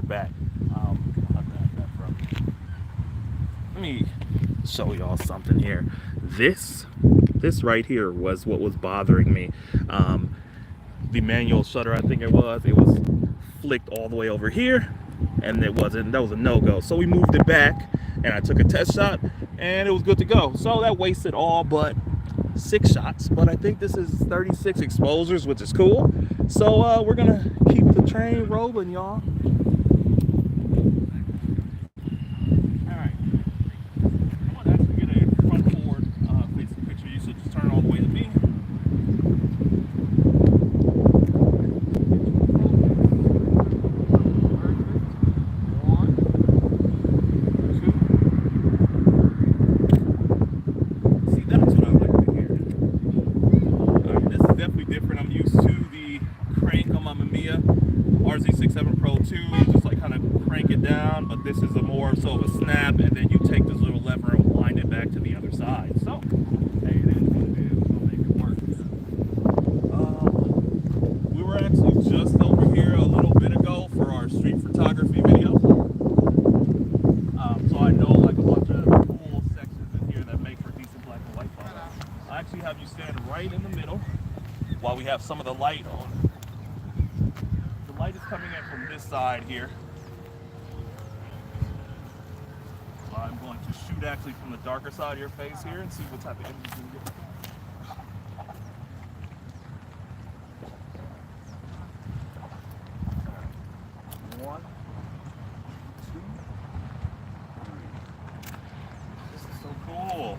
they're back. I'll grab that from. Let me show y'all something here. This right here was what was bothering me. The manual shutter, I think it was flicked all the way over here, and that was a no-go. So we moved it back, and I took a test shot, and it was good to go. So that wasted all but 6 shots, but I think this is 36 exposures, which is cool. So we're gonna keep the train rolling, y'all. All right, I'm gonna actually get a front forward facing picture. You should just turn all the way to me. RZ67 Pro 2, just like kind of crank it down, but this is a more so of a snap, and then you take this little lever and wind it back to the other side. So, hey, it is what it is. We'll make it work. We were actually just over here a little bit ago for our street photography video. So I know like a bunch of cool sections in here that make for decent black and white photos. I actually have you stand right in the middle while we have some of the light on. Light is coming in from this side here. So I'm going to shoot actually from the darker side of your face here and see what type of image you can get. One, two, three. This is so cool.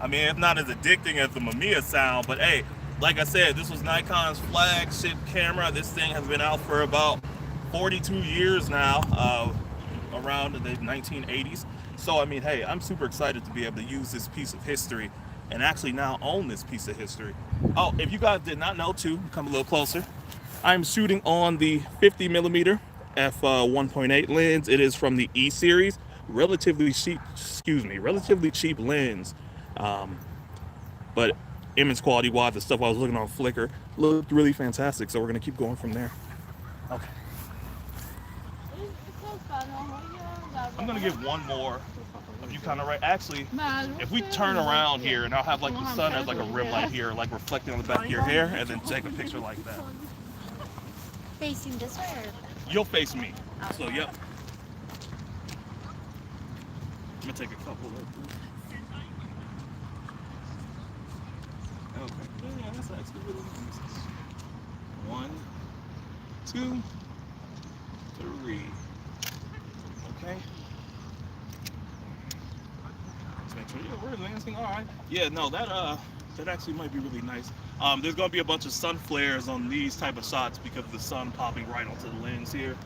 I mean, it's not as addicting as the Mamiya sound, but hey, like I said, this was Nikon's flagship camera. This thing has been out for about 42 years now, around the 1980s. So, I mean, hey, I'm super excited to be able to use this piece of history and actually now own this piece of history. Oh, if you guys did not know too, come a little closer. I'm shooting on the 50mm f1.8 lens. It is from the E series, relatively cheap lens. But image quality wise, the stuff I was looking on Flickr looked really fantastic, so we're gonna keep going from there. Okay. I'm gonna give one more of you kind of right. Actually, if we turn around here, and I'll have like the sun as like a rim light here, like reflecting on the back of your hair, and then take a picture like that. Facing this way or? You'll face me. So, yep. I'm gonna take a couple of. Okay. Yeah, that's actually really nice. 1, 2, 3. Okay. Let's make sure. Yeah, we're advancing. All right. Yeah, no, that actually might be really nice. There's gonna be a bunch of sun flares on these type of shots because of the sun popping right onto the lens here.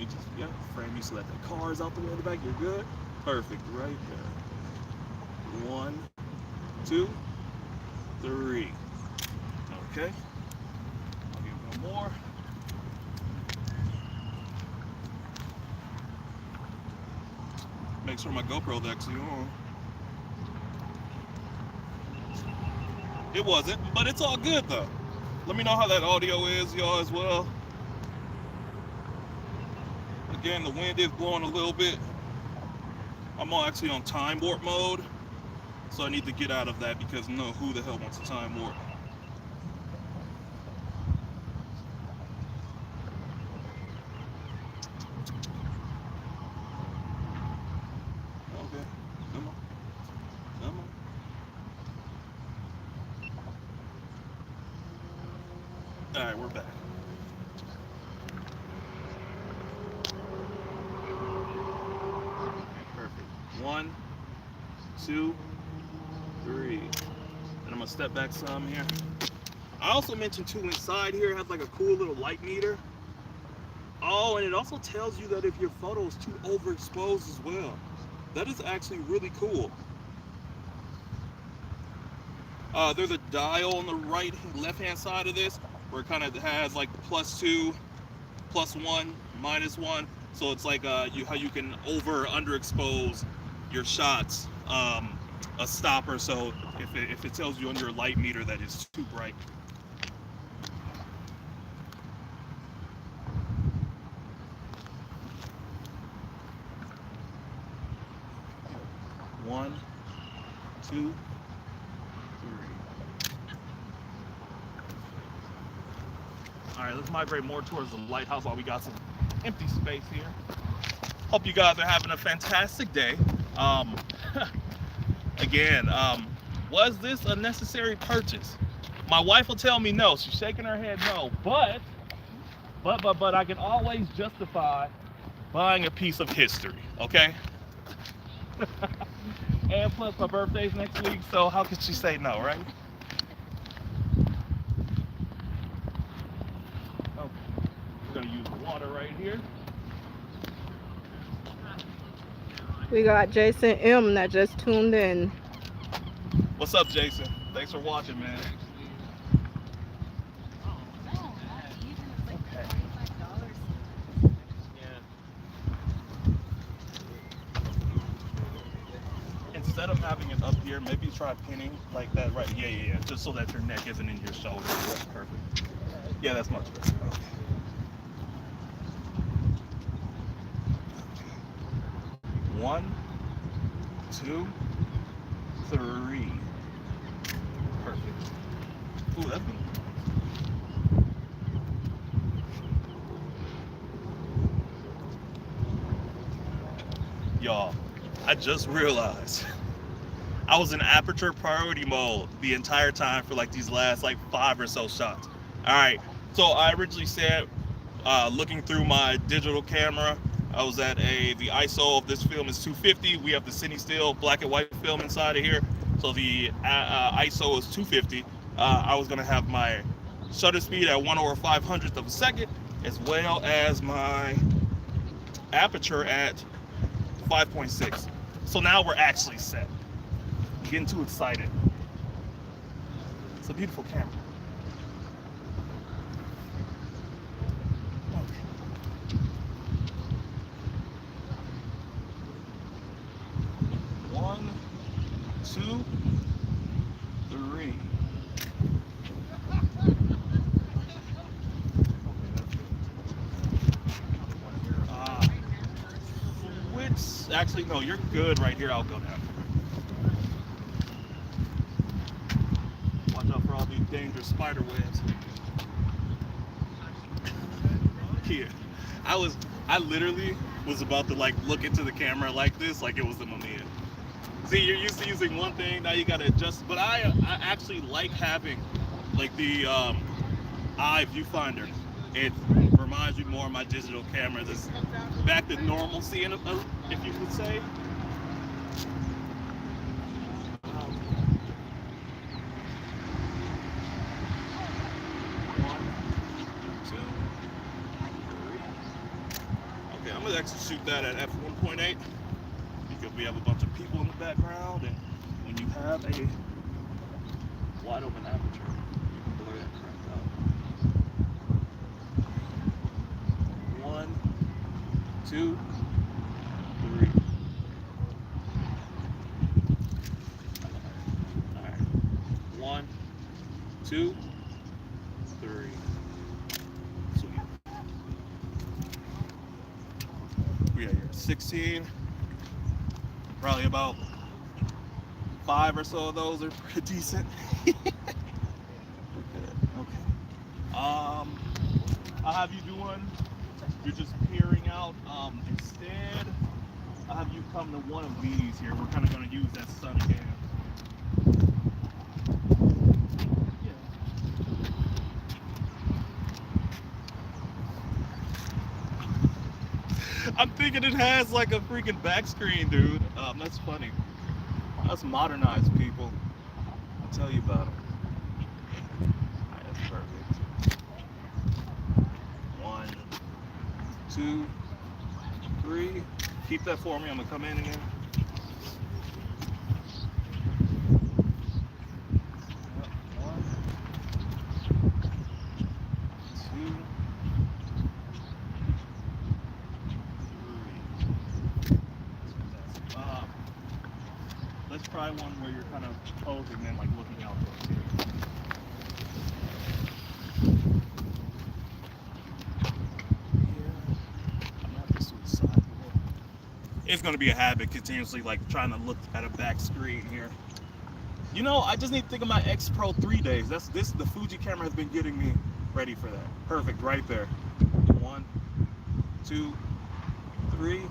You just frame you so that the car's out the way in the back. You're good. Perfect. Right there. 1, 2, 3. Okay. I'll give one more. Make sure my GoPro's actually on. It wasn't, but it's all good though. Let me know how that audio is, y'all, as well. Again, the wind is blowing a little bit. I'm actually on time warp mode, so I need to get out of that because no, who the hell wants a time warp? Okay, come on, come on. All right, we're back. Perfect. 1, 2, 3. And I'm gonna step back some here. I also mentioned too, inside here it has like a cool little light meter. Oh, and it also tells you that if your photo is too overexposed as well. That is actually really cool. There's a dial on the left-hand side of this where it kind of has like +2, +1, -1. So it's like how you can over or underexpose your shots. A stopper, so if it tells you on your light meter that it's too bright. 1, 2, 3. All right, let's migrate more towards the lighthouse while we got some empty space here. Hope you guys are having a fantastic day. Again, was this a necessary purchase? My wife will tell me no. She's shaking her head no. But I can always justify buying a piece of history, okay? And plus my birthday's next week, so how could she say no, right? Okay, we're gonna use the water right here. We got Jason M that just tuned in. What's up, Jason? Thanks for watching, man. Okay. Instead of having it up here, maybe try pinning like that, right? Yeah. Just so that your neck isn't in your shoulder. That's perfect. Yeah, that's much better. Okay. 1, 2, 3. Perfect. Ooh, that's good. Y'all, I just realized I was in aperture priority mode the entire time for like these last like 5 or so shots. All right, so I originally said looking through my digital camera, I was at the ISO of this film is 250. We have the cine still black and white film inside of here, so the ISO is 250. I was gonna have my shutter speed at 1/500th of a second, as well as my aperture at 5.6. So now we're actually set. I'm getting too excited. It's a beautiful camera. Okay. One, 2, 3. Actually, no, you're good right here. I'll go down. Watch out for all these dangerous spider webs. Here, I literally was about to like look into the camera like this, like it was the Mamiya. See, you're used to using one thing, now you gotta adjust. But I actually like having like the eye viewfinder. It reminds me more of my digital cameras. It's back to normalcy, if you could say. Okay, I'm gonna actually shoot that at f1.8 because we have a bunch of people in the background, and when you have a wide open aperture, you can blur that crap out. 1, 2, 3. All right. 1, 2, 3. Sweet. We got here 16. Probably about 5 or so of those are pretty decent. Okay. I'll have you doing. You're just peering out. Instead, I'll have you come to one of these here. We're kind of going to use that sun again. I'm thinking it has like a freaking back screen, dude. That's funny. That's modernized, people. I'll tell you about it. Alright, that's perfect. 1, 2, 3. Keep that for me. I'm gonna come in again. Let's try one where you're kind of posing and like looking out towards here. Yeah. I'm gonna have to switch sides. it's gonna be a habit continuously like trying to look at a back screen here. You know, I just need to think of my X Pro 3 days. The Fuji camera has been getting me ready for that. Perfect, right there. 1, 2, 3.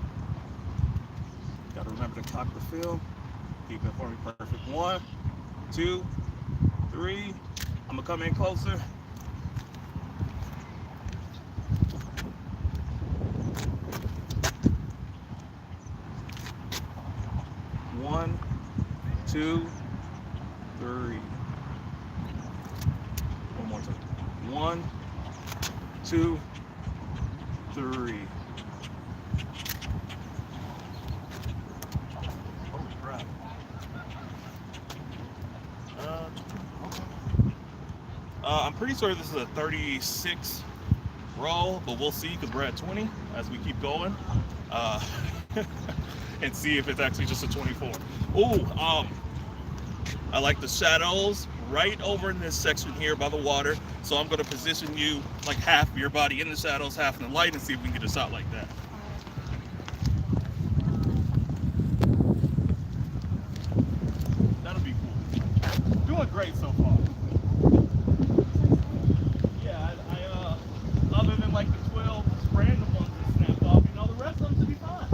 Gotta remember to cock the film. Keep it for me, perfect. 1, 2, 3. I'm gonna come in closer. One, 2, 3. One more time. 1, 2, 3. Holy crap. I'm pretty sure this is a 36 roll, but we'll see because we're at 20 as we keep going. And see if it's actually just a 24. Oh, I like the shadows right over in this section here by the water. So I'm going to position you like half of your body in the shadows, half in the light, and see if we can get a shot like that. That'll be cool. Doing great so far. Yeah, other than like the 12 random ones that snapped off, you know, the rest of them should be fine.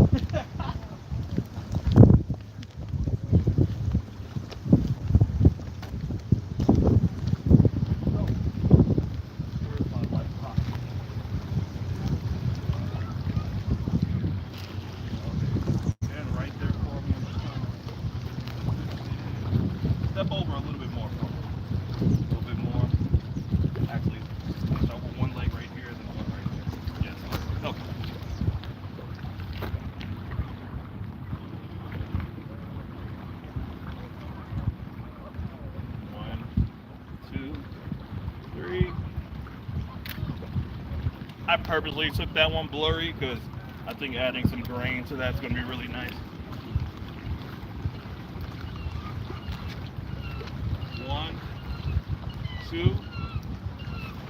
Step over a little bit more for me. A little bit more. Actually, start with one leg right here and then one right there. Yes. Okay. 1, 2, 3. I purposely took that one blurry because I think adding some grain to that's going to be really nice. 1, 2,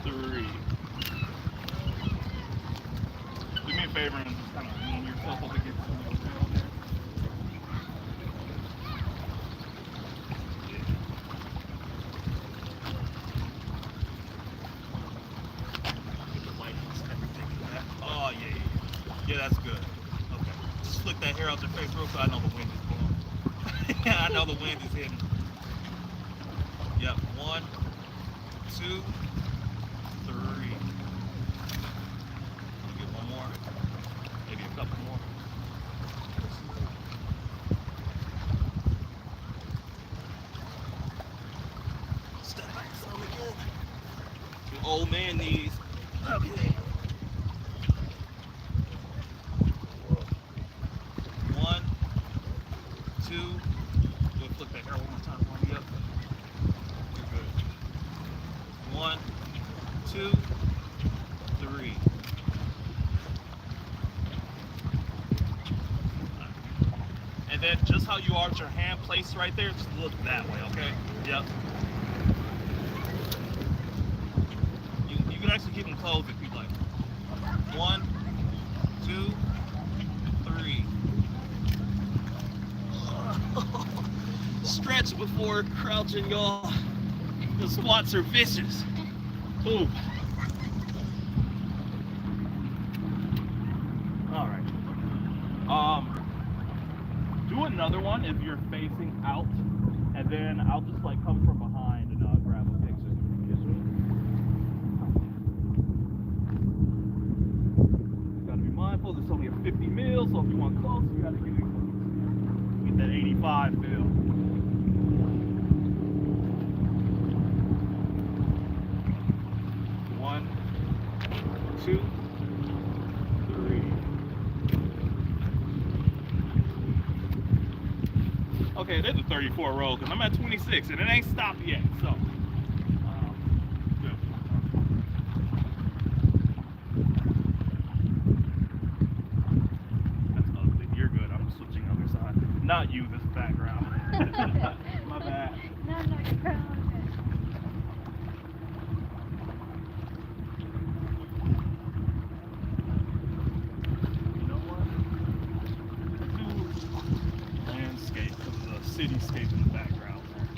3. Do me a favor and just kind of lean yourself up against the wheel there. Get the lights, everything in that. Oh yeah. Yeah, that's good. Okay. Just flick that hair out your face real quick. I know the wind is blowing. I know the wind is hitting. Yep, 1, 2, 3. Get one more, maybe a couple more. Step back some again. The old man knees. Okay. 1, 2. Go flip that hair one more time. Warm me up. 1, 2, 3. And then just how you are with your hand placed right there, just look that way, okay? Yep. You can actually keep them closed if you like. 1, 2, 3. Stretch before crouching, y'all. The squats are vicious. Ooh. All right. Do another one if you're facing out, and then I'll just like come from behind and grab a picture. You gotta be mindful. There's only a 50 mil, so if you want close, you gotta get that 85 mil. 1, 2, 3. Okay, there's a 34 roll because I'm at 26 and it ain't stopped yet. So, good. That's ugly. You're good. I'm switching other side. Not you. This background. My bad. No, you're proud. You know what? 2, cityscape in the background there.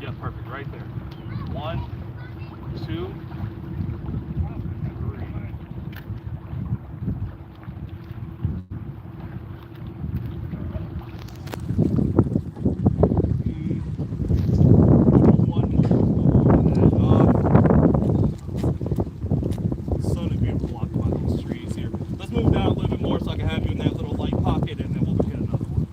Yeah, perfect, right there. 1, 2, 3. Sun is being blocked by those trees here. Let's move down a little bit more so I can have you in that little light pocket, and then we'll get another one.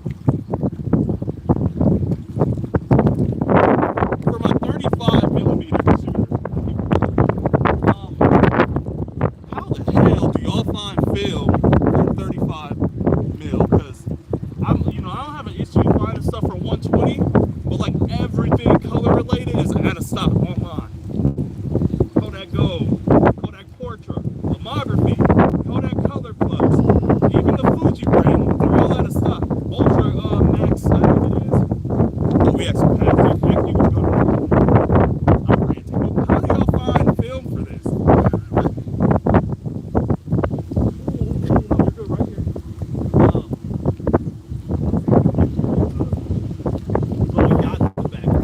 For my 35mm shooter, how the hell do y'all find film from 35 mil? Because I don't have an issue finding stuff from 120, but like everything color related is out of stock online. Kodak Gold, Kodak Portra, Lomography, Kodak Color Plus, even the Fuji brand, they're all out of stock. Ultra Max, I think it is. Oh, we have some packs. Thank you. I'm ranting. How do y'all find film for this? You're good right here. Little yacht in the background.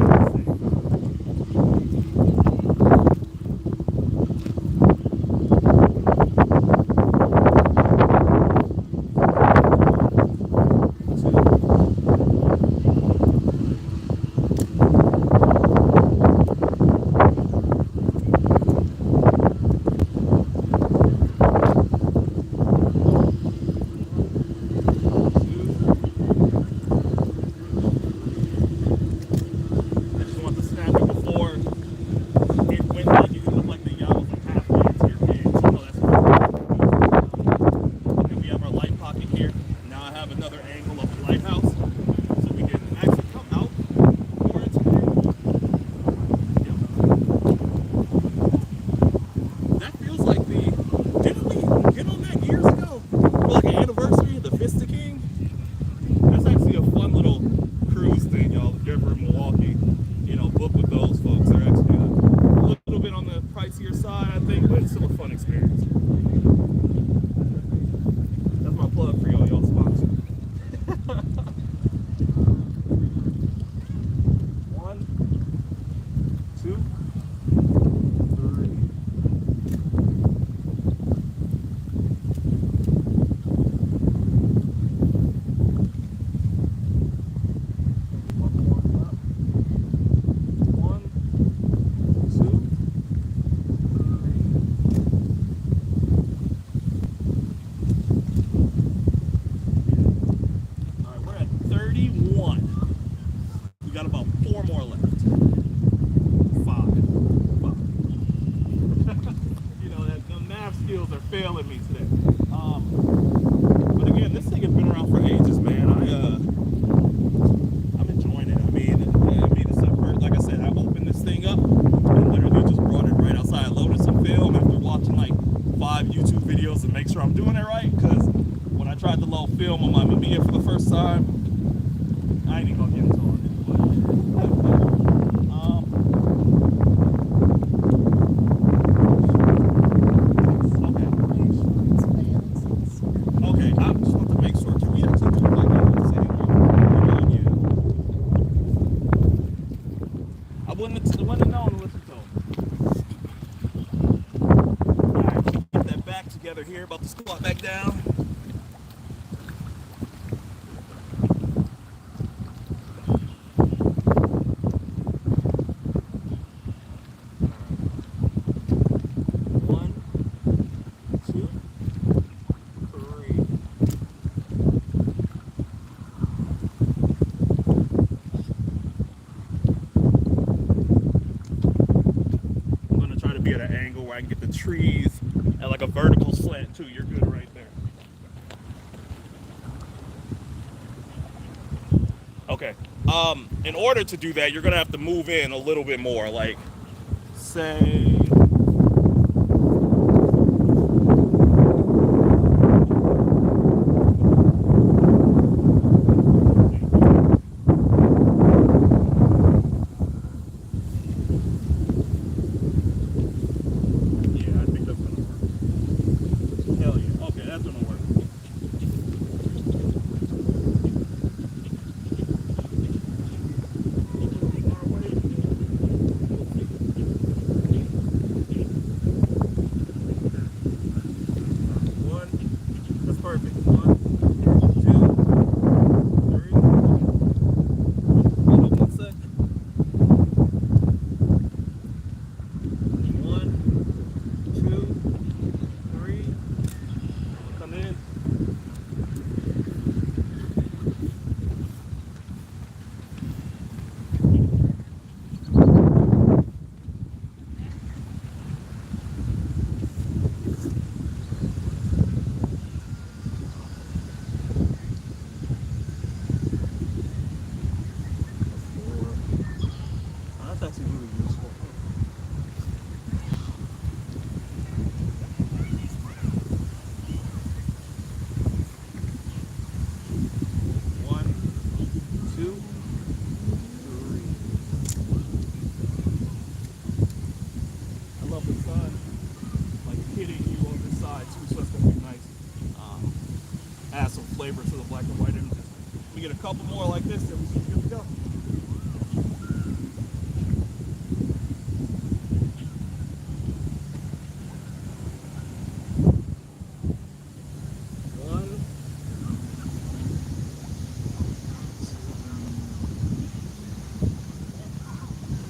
I just want to snap it before it went like it looked like the yacht was like halfway into your hand. So no, that's cool. And then we have our light pocket here. Now I have another angle of the lighthouse, so we can actually come out more into here. Yep. That feels like didn't we get on that years ago? For like an anniversary of the Vista King? That's actually a fun little cruise thing, y'all. If you're ever in Milwaukee, book with those folks. They're actually a little bit on the pricier side, I think, but it's still a fun experience. That's my plug for y'all sponsor. 1, 2, 3. One more up. 1, 2, 3. All right, we're at 31. We got about 4 more left. 5. The math skills are failing me today. But again, this thing has been around for ages, man. I'm enjoying it. I mean, it's a first, like I said, I opened this thing up and literally just brought it right outside. I loaded some film after watching like 5 YouTube videos to make sure I'm doing it right. Because when I tried to load film on my Mamiya for the first time, I ain't even gonna get into all this. Okay, I just want to make sure. Can we actually do it like that? I wouldn't have known unless you told me. Alright, get that back together here. About to squat back down. One, 2, 3. I'm gonna try to be at an angle where I can get the trees at like a vertical slant too. You're good right there. Okay. In order to do that, you're gonna have to move in a little bit more. Like, say. couple more like this, and we should be good to go.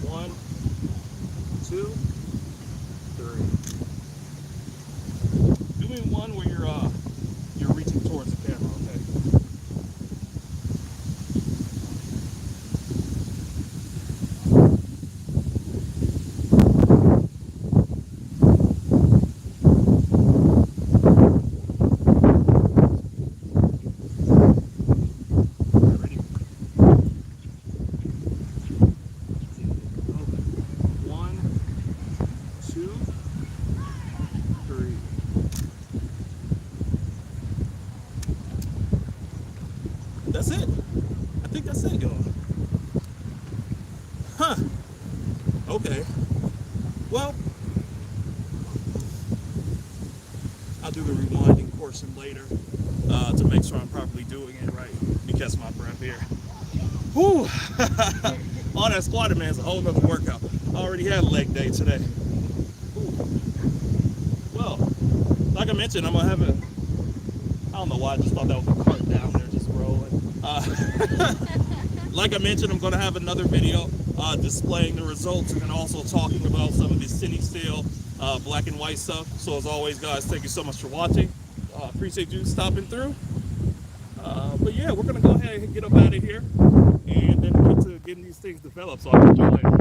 One, two, three. Do me one where you're reaching towards the camera, okay? Ready? One, two, three. That's it. I think that's it, y'all. Huh. Okay. Well, I'll do the rewinding portion later to make sure I'm properly doing it right. You catch my breath here. Whew. All that squatting, man, is a whole nother workout. I already had leg day today. Ooh. Well, like I mentioned, I'm gonna have a, I don't know why I just thought that was a cart down there just rolling. Like I mentioned, I'm gonna have another video displaying the results and then also talking about some of the cine still black and white stuff. So as always, guys, thank you so much for watching. Appreciate you stopping through. But yeah, we're gonna go ahead and get up out of here and then get to getting these things developed so I can do it later.